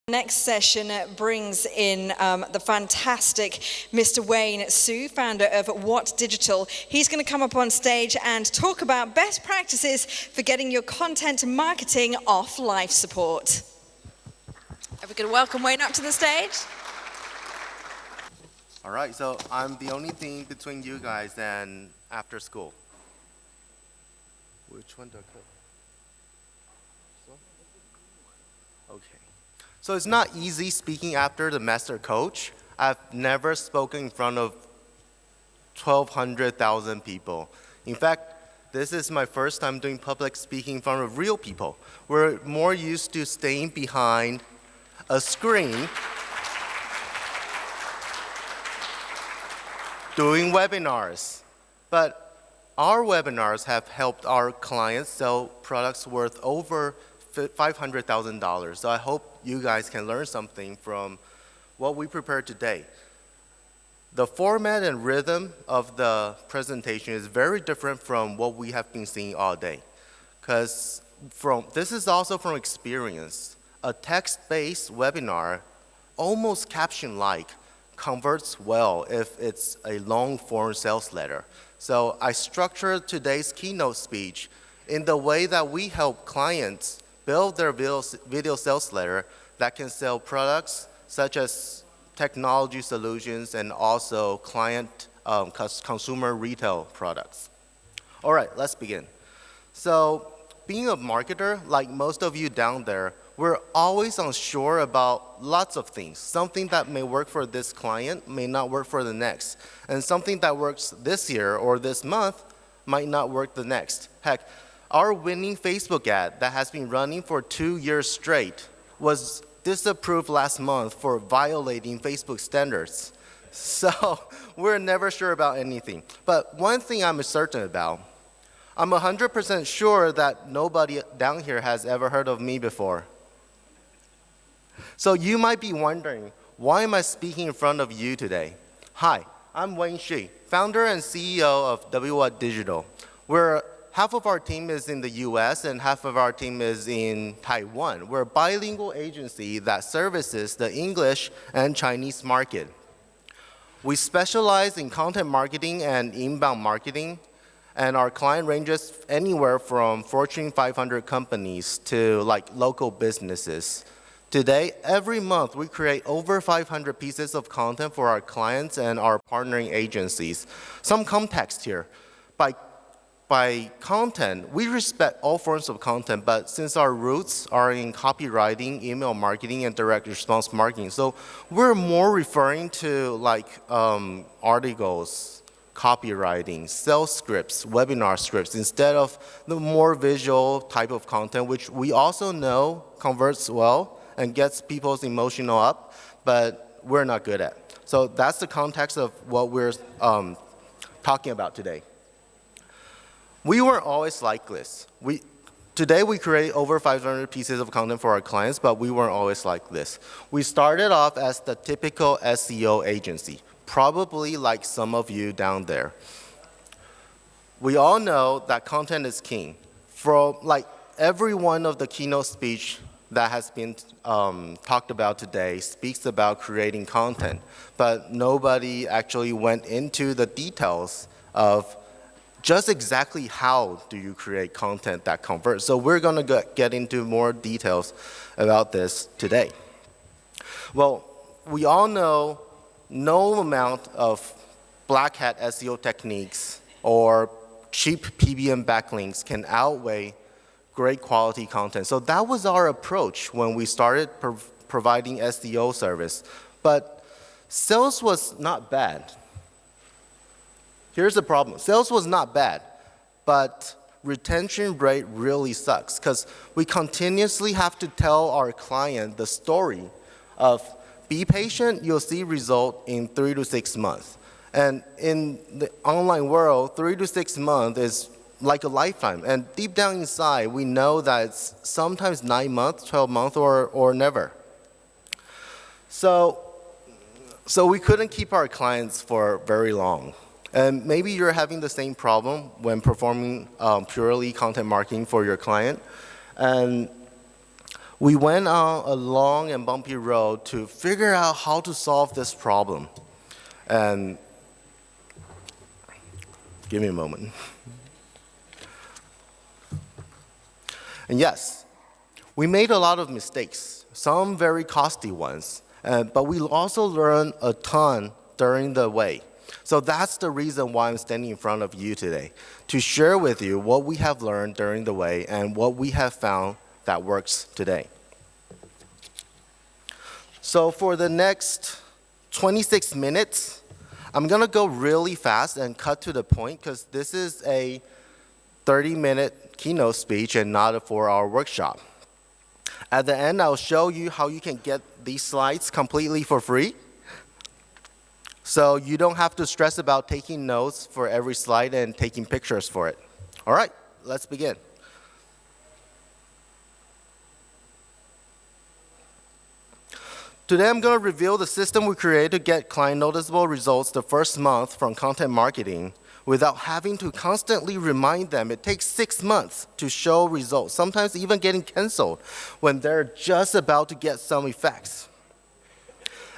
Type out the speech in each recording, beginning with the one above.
Next session brings in the fantastic Mr. Wayne Su, founder of What Digital. He's going to come up on stage and talk about best practices for getting your content marketing off life support. Are we going to welcome Wayne up to the stage? All right, so I'm the only thing between you guys and after school. Which one do I click? Okay. So it's not easy speaking after the master coach. I've never spoken in front of 1,200,000 people. In fact, this is my first time doing public speaking in front of real people. We're more used to staying behind a screen doing webinars. But our webinars have helped our clients sell products worth over $500,000. So I hope you guys can learn something from what we prepared today. The format and rhythm of the presentation is very different from what we have been seeing all day. Because this is also from experience. A text-based webinar, almost caption-like, converts well if it's a long-form sales letter. So I structured today's keynote speech in the way that we help clients build their video sales letter that can sell products such as technology solutions and also client consumer retail products. All right, let's begin. So being a marketer, like most of you down there, we're always unsure about lots of things. Something that may work for this client may not work for the next. And something that works this year or this month might not work the next. Heck, our winning Facebook ad that has been running for 2 years straight was disapproved last month for violating Facebook standards. So we're never sure about anything. But one thing I'm certain about, I'm 100% sure that nobody down here has ever heard of me before. So you might be wondering, why am I speaking in front of you today? Hi, I'm Wayne Su, founder and CEO of What Digital. Half of our team is in the US and half of our team is in Taiwan. We're a bilingual agency that services the English and Chinese market. We specialize in content marketing and inbound marketing, and our client ranges anywhere from Fortune 500 companies to local businesses. Today, every month, we create over 500 pieces of content for our clients and our partnering agencies. Some context here. By content, we respect all forms of content, but since our roots are in copywriting, email marketing, and direct response marketing, so we're more referring to articles, copywriting, sales scripts, webinar scripts, instead of the more visual type of content, which we also know converts well and gets people's emotional up, but we're not good at. So that's the context of what we're talking about today. We weren't always like this. Today we create over 500 pieces of content for our clients, but we weren't always like this. We started off as the typical SEO agency, probably like some of you down there. We all know that content is king. From every one of the keynote speech that has been talked about today speaks about creating content, but nobody actually went into the details of just exactly how do you create content that converts. So we're going to get into more details about this today. Well, we all know no amount of black hat SEO techniques or cheap PBM backlinks can outweigh great quality content. So that was our approach when we started providing SEO service. But sales was not bad. Here's the problem. Sales was not bad, but retention rate really sucks because we continuously have to tell our client the story of be patient, you'll see result in 3 to 6 months. And in the online world, 3 to 6 months is like a lifetime. And deep down inside, we know that it's sometimes 9 months, 12 months, or never. So we couldn't keep our clients for very long. And maybe you're having the same problem when performing purely content marketing for your client. And We went on a long and bumpy road to figure out how to solve this problem. And give me a moment. And yes, we made a lot of mistakes, some very costly ones, but we also learned a ton during the way. So that's the reason why I'm standing in front of you today, to share with you what we have learned during the way and what we have found that works today. So for the next 26 minutes, I'm going to go really fast and cut to the point because this is a 30-minute keynote speech and not a 4-hour workshop. At the end, I'll show you how you can get these slides completely for free. So you don't have to stress about taking notes for every slide and taking pictures for it. All right, let's begin. Today, I'm going to reveal the system we created to get client noticeable results the first month from content marketing without having to constantly remind them. It takes 6 months to show results, sometimes even getting canceled when they're just about to get some effects.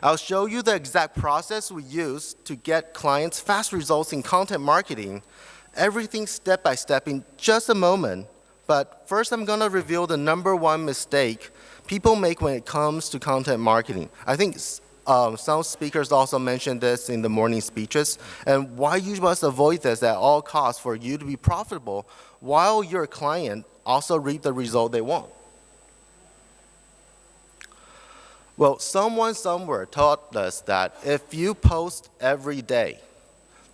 I'll show you the exact process we use to get clients fast results in content marketing, everything step by step in just a moment. But first, I'm going to reveal the #1 mistake people make when it comes to content marketing. I think some speakers also mentioned this in the morning speeches, and why you must avoid this at all costs for you to be profitable while your client also reap the result they want. Well, someone somewhere taught us that if you post every day,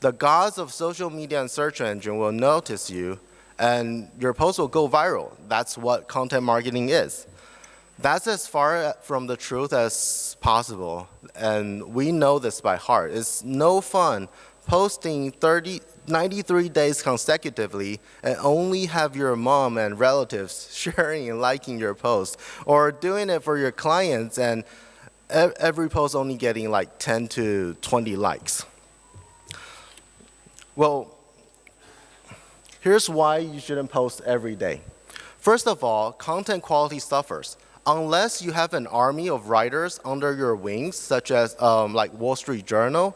the gods of social media and search engine will notice you and your post will go viral. That's what content marketing is. That's as far from the truth as possible, and we know this by heart. It's no fun posting 93 days consecutively and only have your mom and relatives sharing and liking your post, or doing it for your clients and every post only getting like 10 to 20 likes. Well, here's why you shouldn't post every day. First of all, content quality suffers. Unless you have an army of writers under your wings, such as like Wall Street Journal,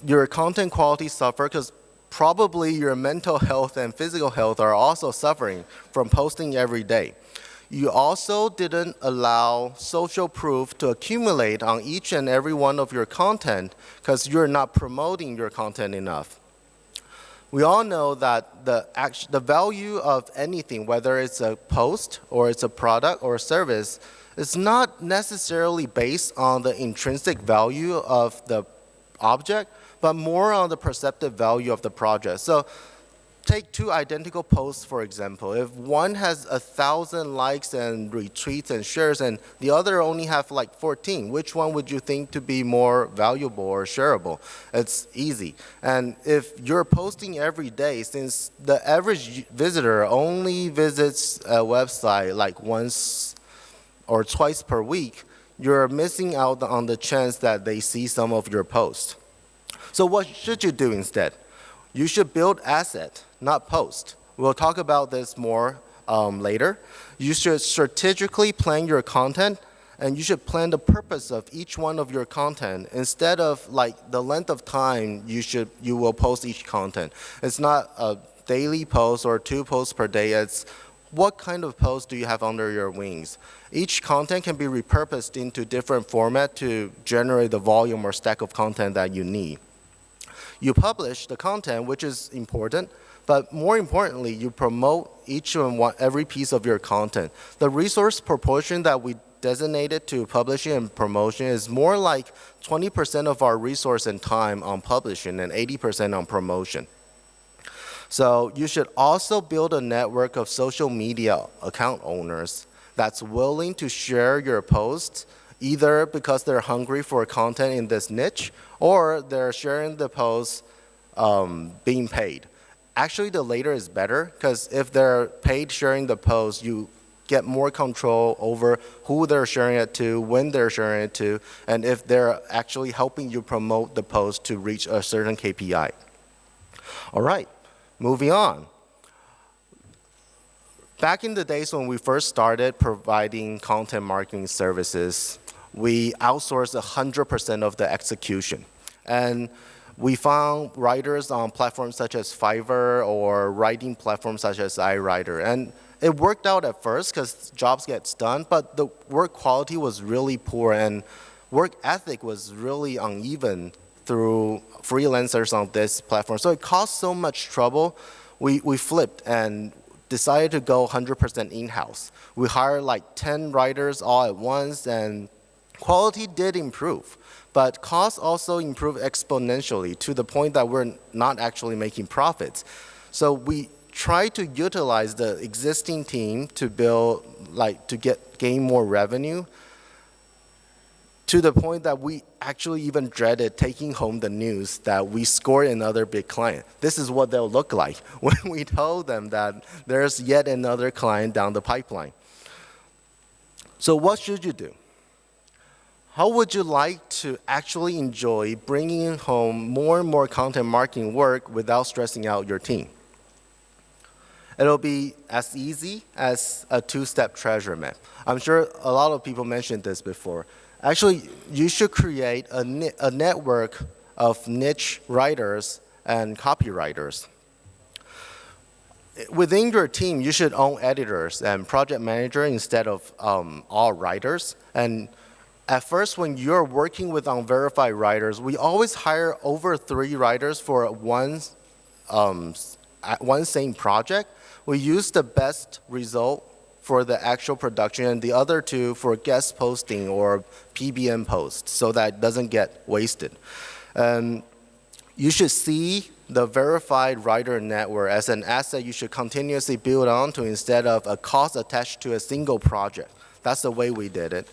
your content quality suffers because probably your mental health and physical health are also suffering from posting every day. You also didn't allow social proof to accumulate on each and every one of your content because you're not promoting your content enough. We all know that the value of anything, whether it's a post or it's a product or a service, is not necessarily based on the intrinsic value of the object, but more on the perceptive value of the project. So take 2 identical posts, for example. If one has 1,000 likes and retweets and shares and the other only have like 14, which one would you think to be more valuable or shareable? It's easy. And if you're posting every day, since the average visitor only visits a website like once or twice per week, you're missing out on the chance that they see some of your posts. So what should you do instead? You should build asset, not post. We'll talk about this more later. You should strategically plan your content, and you should plan the purpose of each one of your content instead of like the length of time you will post each content. It's not a daily post or 2 posts per day. It's what kind of post do you have under your wings. Each content can be repurposed into different format to generate the volume or stack of content that you need. You publish the content, which is important, but more importantly, you promote every piece of your content. The resource proportion that we designated to publishing and promotion is more like 20% of our resource and time on publishing and 80% on promotion. So you should also build a network of social media account owners that's willing to share your posts, either because they're hungry for content in this niche or they're sharing the posts being paid. Actually, the later is better because if they're paid sharing the post, you get more control over who they're sharing it to, when they're sharing it to, and if they're actually helping you promote the post to reach a certain KPI. All right, moving on. Back in the days when we first started providing content marketing services, we outsourced 100% of the execution. And we found writers on platforms such as Fiverr or writing platforms such as iWriter. And it worked out at first because jobs get done, but the work quality was really poor and work ethic was really uneven through freelancers on this platform. So it caused so much trouble, we flipped and decided to go 100% in-house. We hired like 10 writers all at once, and quality did improve, but costs also improved exponentially to the point that we're not actually making profits. So we try to utilize the existing team to build, gain more revenue, to the point that we actually even dreaded taking home the news that we scored another big client. This is what they'll look like when we told them that there's yet another client down the pipeline. So what should you do? How would you like to actually enjoy bringing home more and more content marketing work without stressing out your team? It'll be as easy as a two-step treasure map. I'm sure a lot of people mentioned this before. Actually, you should create a network of niche writers and copywriters. Within your team, you should own editors and project manager instead of all writers. And at first, when you're working with unverified writers, we always hire over 3 writers for one same project. We use the best result for the actual production and the other 2 for guest posting or PBM posts so that it doesn't get wasted. You should see the verified writer network as an asset you should continuously build onto instead of a cost attached to a single project. That's the way we did it.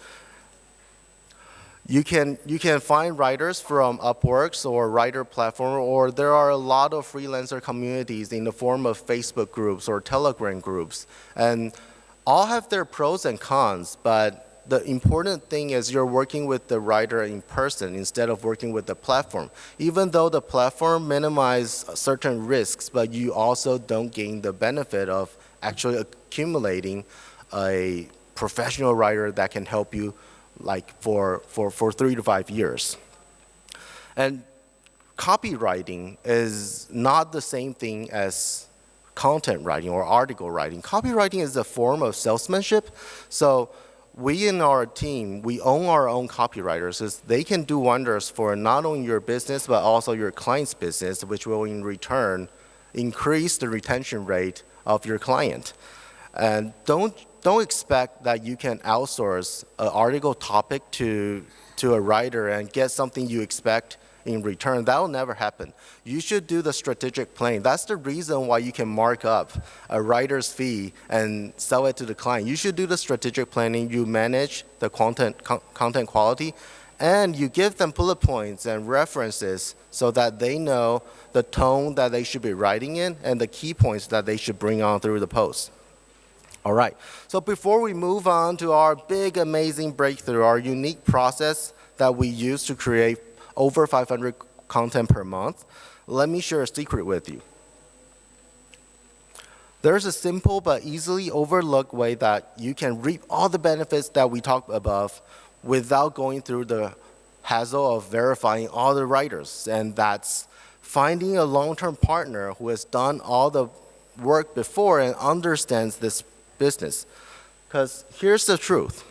You can find writers from Upworks or writer platform, or there are a lot of freelancer communities in the form of Facebook groups or Telegram groups. And all have their pros and cons, but the important thing is you're working with the writer in person instead of working with the platform. Even though the platform minimizes certain risks, but you also don't gain the benefit of actually accumulating a professional writer that can help you for 3 to 5 years. And copywriting is not the same thing as content writing or article writing. Copywriting is a form of salesmanship. So we in our team, we own our own copywriters. So they can do wonders for not only your business, but also your client's business, which will in return increase the retention rate of your client. And don't expect that you can outsource an article topic to a writer and get something you expect in return. That will never happen. You should do the strategic planning. That's the reason why you can mark up a writer's fee and sell it to the client. You should do the strategic planning. You manage the content quality, and you give them bullet points and references so that they know the tone that they should be writing in and the key points that they should bring on through the post. All right, so before we move on to our big, amazing breakthrough, our unique process that we use to create over 500 content per month, let me share a secret with you. There's a simple but easily overlooked way that you can reap all the benefits that we talked above without going through the hassle of verifying all the writers, and that's finding a long-term partner who has done all the work before and understands this business. Because here's the truth.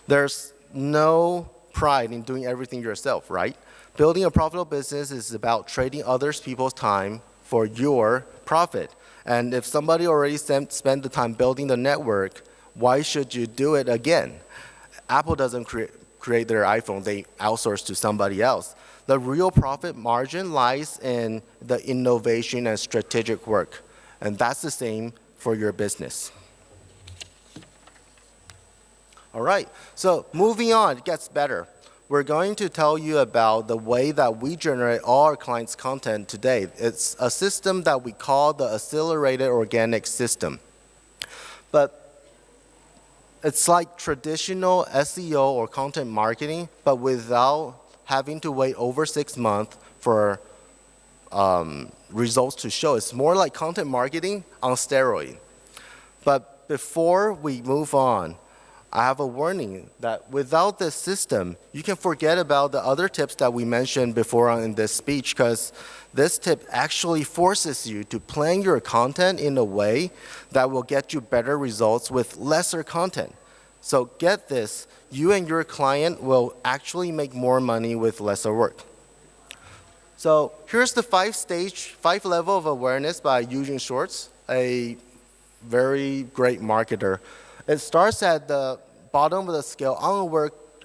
There's no pride in doing everything yourself, right? Building a profitable business is about trading other people's time for your profit. And if somebody already spent the time building the network, why should you do it again? Apple doesn't create their iPhone, they outsource to somebody else. The real profit margin lies in the innovation and strategic work. And that's the same for your business. All right, so moving on, it gets better. We're going to tell you about the way that we generate all our clients' content today. It's a system that we call the accelerated organic system. But it's like traditional SEO or content marketing, but without having to wait over 6 months for results to show. It's more like content marketing on steroid. But before we move on, I have a warning that without this system, you can forget about the other tips that we mentioned before in this speech, because this tip actually forces you to plan your content in a way that will get you better results with lesser content. So get this, you and your client will actually make more money with lesser work. So here's the 5 level of awareness by Eugene Schwartz, a very great marketer. It starts at the bottom of the scale,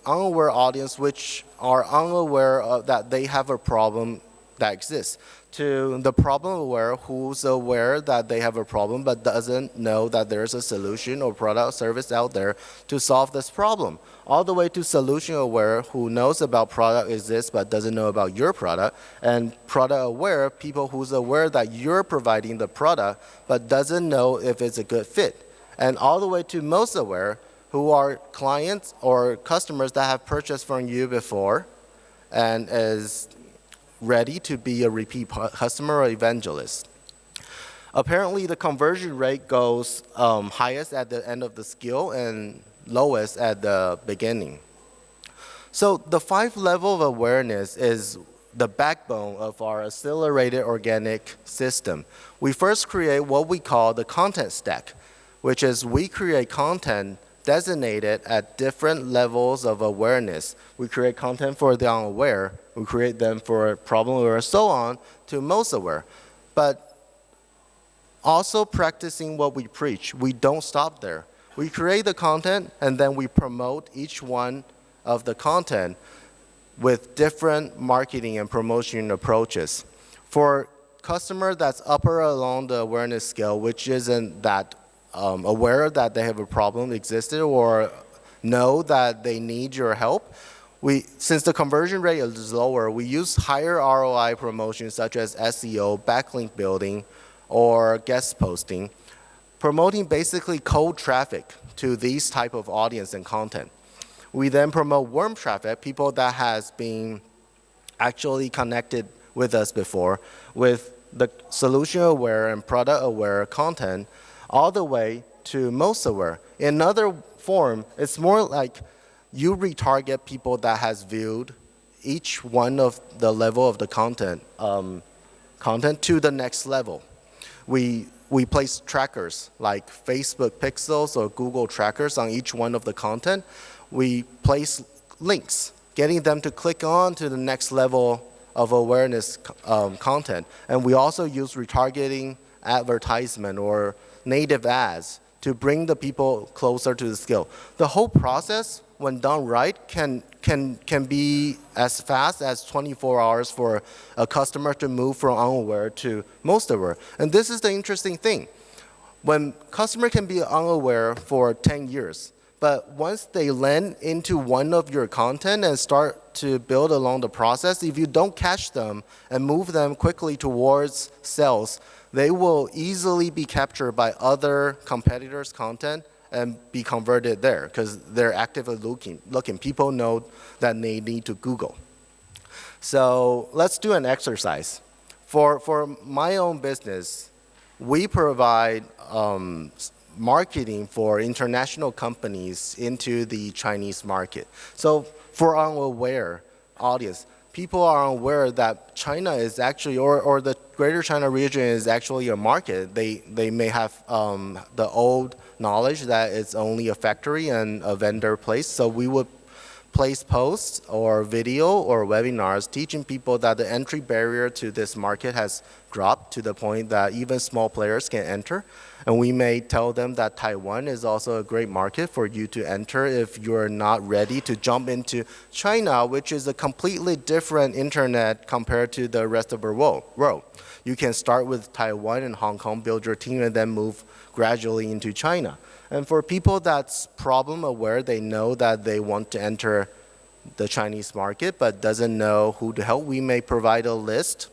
unaware audience, which are unaware that they have a problem that exists, to the problem aware, who's aware that they have a problem but doesn't know that there's a solution or product or service out there to solve this problem, all the way to solution aware, who knows about product exists but doesn't know about your product, and product aware, people who's aware that you're providing the product but doesn't know if it's a good fit, and all the way to most aware, who are clients or customers that have purchased from you before and is ready to be a repeat customer or evangelist. Apparently, the conversion rate goes highest at the end of the skill and lowest at the beginning. So the 5 level of awareness is the backbone of our accelerated organic system. We first create what we call the content stack, which is we create content designated at different levels of awareness. We create content for the unaware, we create them for problem aware, so on, to most aware. But also practicing what we preach. We don't stop there. We create the content and then we promote each one of the content with different marketing and promotion approaches. For customer that's upper along the awareness scale, which isn't that aware that they have a problem existed or know that they need your help, since the conversion rate is lower, we use higher ROI promotions such as SEO, backlink building, or guest posting, promoting basically cold traffic to these type of audience and content. We then promote warm traffic, people that has been actually connected with us before, with the solution aware and product aware content, all the way to most aware. In another form, it's more like you retarget people that has viewed each one of the level of the content to the next level. We place trackers like Facebook pixels or Google trackers on each one of the content. We place links, getting them to click on to the next level of awareness content. And we also use retargeting advertisement or native ads to bring the people closer to the skill. The whole process, when done right, can be as fast as 24 hours for a customer to move from unaware to most aware. And this is the interesting thing. When customer can be unaware for 10 years, but once they land into one of your content and start to build along the process, if you don't catch them and move them quickly towards sales, they will easily be captured by other competitors' content and be converted there because they're actively looking. People know that they need to Google. So let's do an exercise. For my own business, we provide marketing for international companies into the Chinese market. So for unaware audience, people are aware that China is actually, or the Greater China region is actually a market. They may have the old knowledge that it's only a factory and a vendor place. So we would place posts or video or webinars teaching people that the entry barrier to this market has dropped to the point that even small players can enter. And we may tell them that Taiwan is also a great market for you to enter if you're not ready to jump into China, which is a completely different internet compared to the rest of the world. You can start with Taiwan and Hong Kong, build your team, and then move gradually into China. And for people that's problem aware, they know that they want to enter the Chinese market but doesn't know who to help, we may provide a list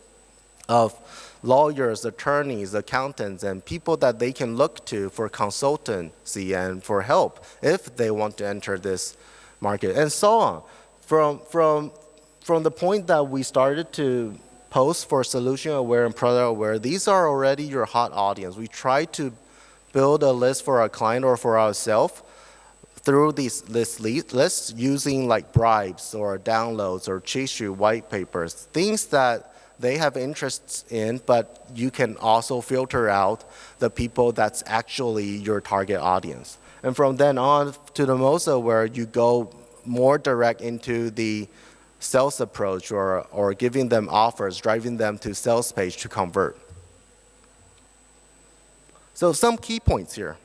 of lawyers, attorneys, accountants, and people that they can look to for consultancy and for help if they want to enter this market, and so on. From the point that we started to posts for solution aware and product aware, these are already your hot audience. We try to build a list for our client or for ourselves through this lists using like bribes or downloads or cheat sheet white papers, things that they have interests in, but you can also filter out the people that's actually your target audience. And from then on to the most aware, you go more direct into the sales approach or giving them offers, driving them to sales page to convert. So some key points here.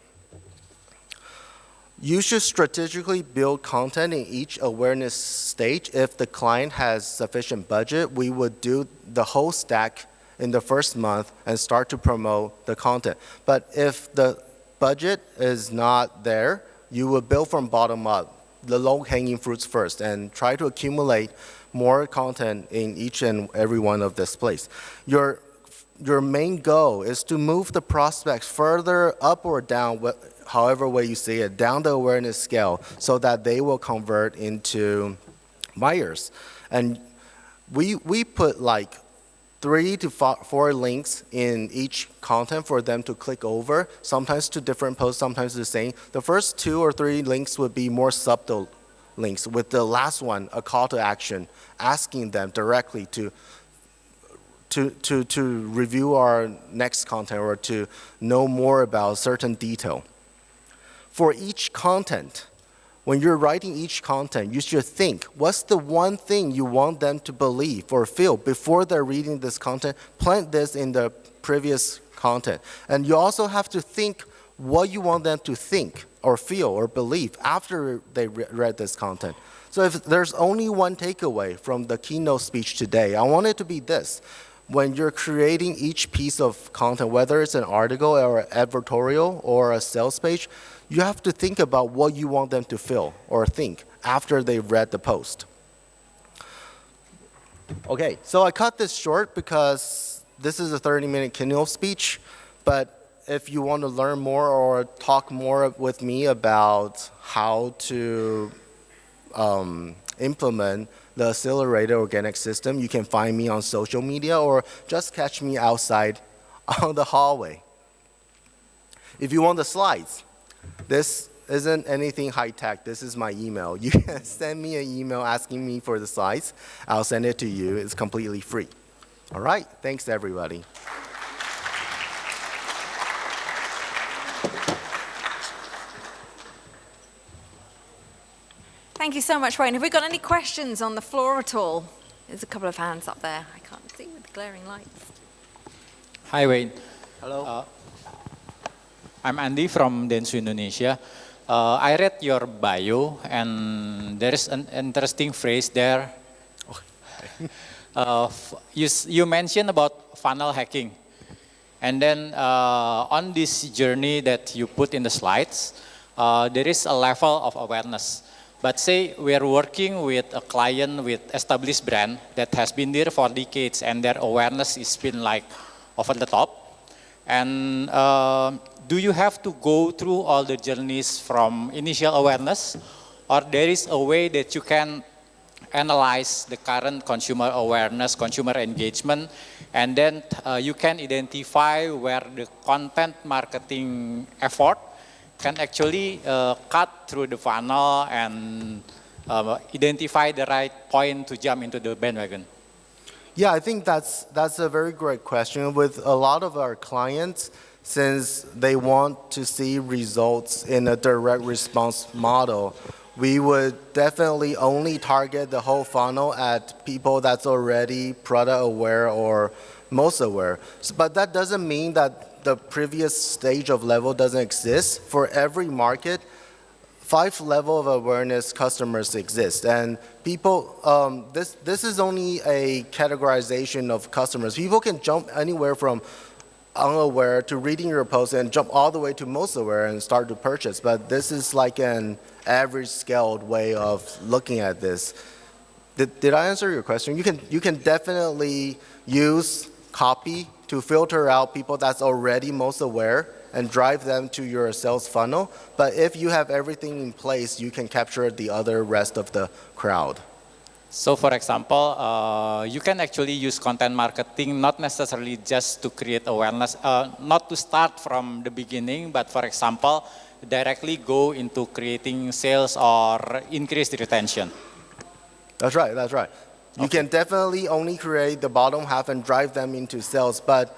You should strategically build content in each awareness stage. If the client has sufficient budget, we would do the whole stack in the first month and start to promote the content. But if the budget is not there, you will build from bottom up, the low-hanging fruits first, and try to accumulate more content in each and every one of this place. Your main goal is to move the prospects further up or down, however way you see it, down the awareness scale so that they will convert into buyers. And we put like 3 to 4 links in each content for them to click over, sometimes to different posts, sometimes the same. The first 2 or 3 links would be more subtle links, with the last one a call to action, asking them directly to review our next content or to know more about a certain detail. For each content, when you're writing each content, you should think, what's the one thing you want them to believe or feel before they're reading this content? Plant this in the previous content. And you also have to think what you want them to think or feel or believe after they read this content. So if there's only one takeaway from the keynote speech today, I want it to be this. When you're creating each piece of content, whether it's an article or an advertorial or a sales page, you have to think about what you want them to feel or think after they've read the post. Okay, so I cut this short because this is a 30-minute keynote speech, but if you want to learn more or talk more with me about how to implement the accelerated organic system, you can find me on social media or just catch me outside on the hallway. If you want the slides, this isn't anything high-tech. This is my email. You can send me an email asking me for the slides. I'll send it to you. It's completely free. All right, thanks everybody. Thank you so much, Wayne. Have we got any questions on the floor at all? There's a couple of hands up there. I can't see with the glaring lights. Hi, Wayne. Hello. I'm Andy from Densu, Indonesia. I read your bio, and there is an interesting phrase there. You mentioned about funnel hacking. And then on this journey that you put in the slides, there is a level of awareness. But say we are working with a client with established brand that has been there for decades and their awareness has been like over the top. And do you have to go through all the journeys from initial awareness, or there is a way that you can analyze the current consumer awareness, consumer engagement, and then you can identify where the content marketing effort can actually cut through the funnel and identify the right point to jump into the bandwagon? Yeah, I think that's a very great question. With a lot of our clients, since they want to see results in a direct response model, we would definitely only target the whole funnel at people that's already product aware or most aware. But that doesn't mean that the previous stage of level doesn't exist. For every market, 5 level of awareness customers exist. And people, this is only a categorization of customers. People can jump anywhere from unaware to reading your post and jump all the way to most aware and start to purchase. But this is like an average scaled way of looking at this. Did I answer your question? You can definitely use copy to filter out people that's already most aware and drive them to your sales funnel. But if you have everything in place, you can capture the other rest of the crowd. So for example, you can actually use content marketing not necessarily just to create awareness, not to start from the beginning, but for example, directly go into creating sales or increase the retention. That's right, that's right. You can definitely only create the bottom half and drive them into sales, but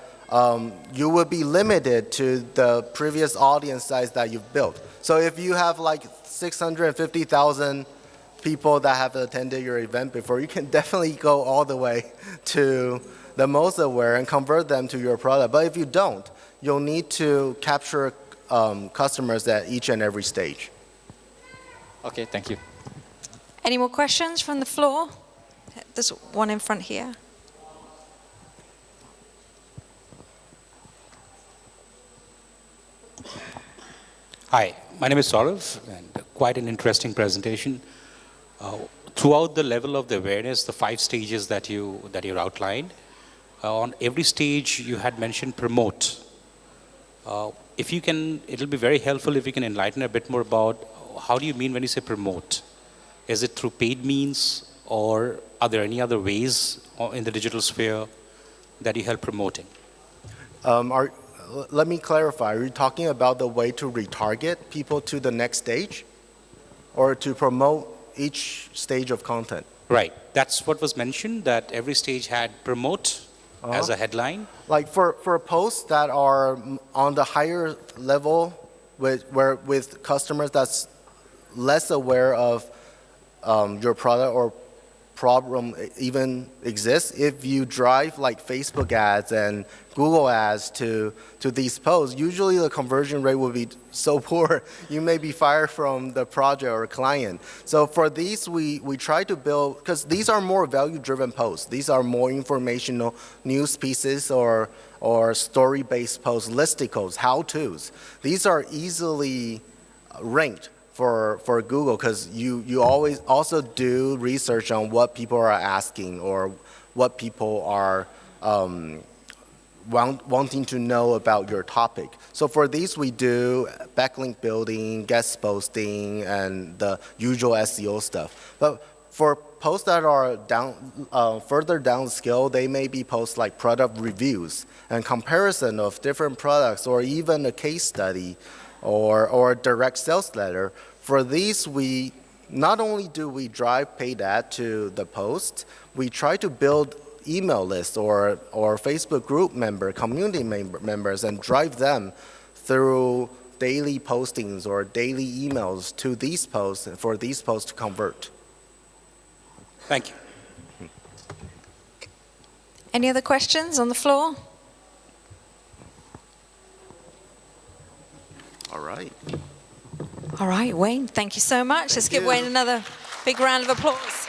you will be limited to the previous audience size that you've built. So if you have like 650,000 people that have attended your event before, you can definitely go all the way to the most aware and convert them to your product. But if you don't, you'll need to capture customers at each and every stage. Okay, thank you. Any more questions from the floor? There's one in front here. Hi, my name is Saurav, and quite an interesting presentation. Throughout the level of the awareness, the 5 stages that you outlined, on every stage you had mentioned promote. If you can, it'll be very helpful if you can enlighten a bit more about how do you mean when you say promote? Is it through paid means, or are there any other ways in the digital sphere that you help promoting? Let me clarify. Are you talking about the way to retarget people to the next stage, or to promote each stage of content? Right. That's what was mentioned, that every stage had promote as a headline. Like for posts that are on the higher level with customers that's less aware of your product or problem even exists, if you drive like Facebook ads and Google ads to these posts, usually the conversion rate will be so poor, you may be fired from the project or client. So for these, we try to build, because these are more value-driven posts. These are more informational news pieces or story-based posts, listicles, how-tos. These are easily ranked for Google, because you always also do research on what people are asking or what people are wanting to know about your topic. So for these, we do backlink building, guest posting, and the usual SEO stuff. But for posts that are further down the scale, they may be posts like product reviews and comparison of different products, or even a case study or a direct sales letter. For these, we not only do we drive paid ad to the post, we try to build email lists or Facebook group community members, and drive them through daily postings or daily emails to these posts, for these posts to convert. Thank you. Any other questions on the floor? All right. All right, Wayne, thank you so much. Let's give Wayne another big round of applause.